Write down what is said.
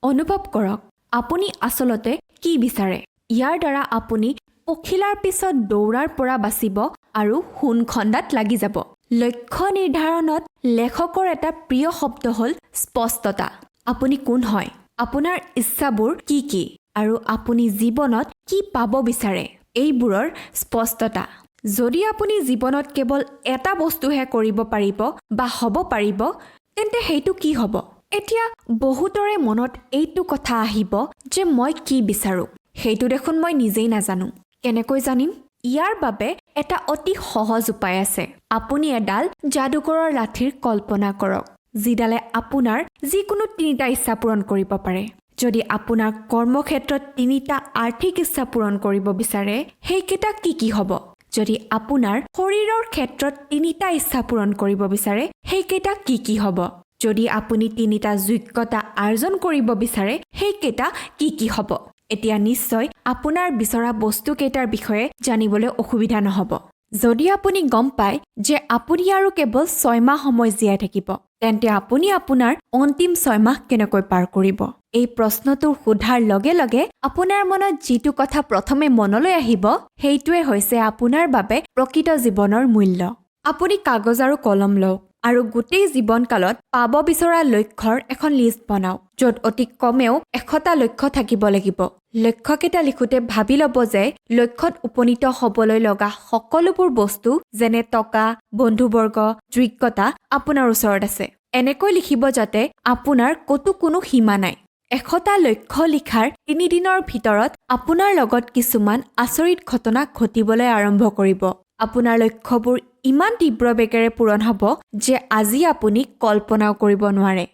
অনুভৱ কৰক আপুনি আচলতে কি বিচাৰে। ইয়াৰ দ্বাৰা আপুনি পখিলাৰ পিছত দৌৰাৰ পৰা বাচিব আৰু সোণ খন্দাত লাগি যাব। লক্ষ্য নিৰ্ধাৰণত লেখকৰ এটা প্ৰিয় শব্দ হ'ল স্পষ্টতা। আপুনি কোন হয়, আপোনাৰ ইচ্ছাবোৰ কি কি আৰু আপুনি জীৱনত কি পাব বিচাৰে, এইবোৰৰ স্পষ্টতা। যদি আপুনি জীৱনত কেৱল এটা বস্তুহে কৰিব পাৰিব বা হ'ব পাৰিব, তেন্তে সেইটো কি হ'ব? এতিয়া বহুতৰে মনত এইটো কথা আহিব যে মই কি বিচাৰোঁ, সেইটো দেখোন মই নিজেই নাজানো। কেনেকৈ জানিম? ইয়াৰ বাবে এটা অতি সহজ উপায় আছে। আপুনি এডাল যাদুকৰৰ লাঠিৰ কল্পনা কৰক, যিডালে আপোনাৰ যিকোনো 3টা ইচ্ছা পূৰণ কৰিব পাৰে। যদি আপোনাৰ কৰ্মক্ষেত্ৰত 3টা আৰ্থিক ইচ্ছা পূৰণ কৰিব বিচাৰে, সেইকেইটা কি কি হ'ব? যদি আপোনাৰ শৰীৰৰ ক্ষেত্ৰত 3টা ইচ্ছা পূৰণ কৰিব বিচাৰে, সেইকেইটা কি কি হ'ব? যদি আপুনি 3টা যোগ্যতা আৰ্জন কৰিব বিচাৰে, সেইকেইটা কি কি হ'ব? এতিয়া নিশ্চয় আপোনাৰ বিচৰা বস্তুকেইটাৰ বিষয়ে জানিবলৈ অসুবিধা নহ'ব। যদি আপুনি গম পায় যে আপুনি আৰু কেৱল 6 মাহ সময় জীয়াই থাকিব, তেন্তে আপুনি আপোনাৰ অন্তিম 6 মাহ কেনেকৈ পাৰ কৰিব? এই প্ৰশ্নটো সোধাৰ লগে লগে আপোনাৰ মনত যিটো কথা প্ৰথমে মনলৈ আহিব, সেইটোৱে হৈছে আপোনাৰ বাবে প্ৰকৃত জীৱনৰ মূল্য। আপুনি কাগজ আৰু কলম লওক আৰু গোটেই জীৱনকালত পাব বিচৰা লক্ষ্যৰ এখন লিষ্ট বনাওক, য'ত অতি কমেও 100টা লক্ষ্য থাকিব লাগিব। লক্ষ্যকেইটা লিখোঁতে ভাবি ল'ব যে লক্ষ্যত উপনীত হ'বলৈ লগা সকলোবোৰ বস্তু যেনে টকা, বন্ধুবৰ্গ, যোগ্যতা আপোনাৰ ওচৰত আছে। এনেকৈ লিখিব যাতে আপোনাৰ ক'তো কোনো সীমা নাই। 100টা লক্ষ্য লিখাৰ 3 দিনৰ ভিতৰত আপোনাৰ লগত কিছুমান আচৰিত ঘটনা ঘটিবলৈ আৰম্ভ কৰিব। আপোনাৰ লক্ষ্যবোৰ ইমান তীব্ৰ বেগেৰে পূৰণ হ'ব যে আজি আপুনি কল্পনাও কৰিব নোৱাৰে।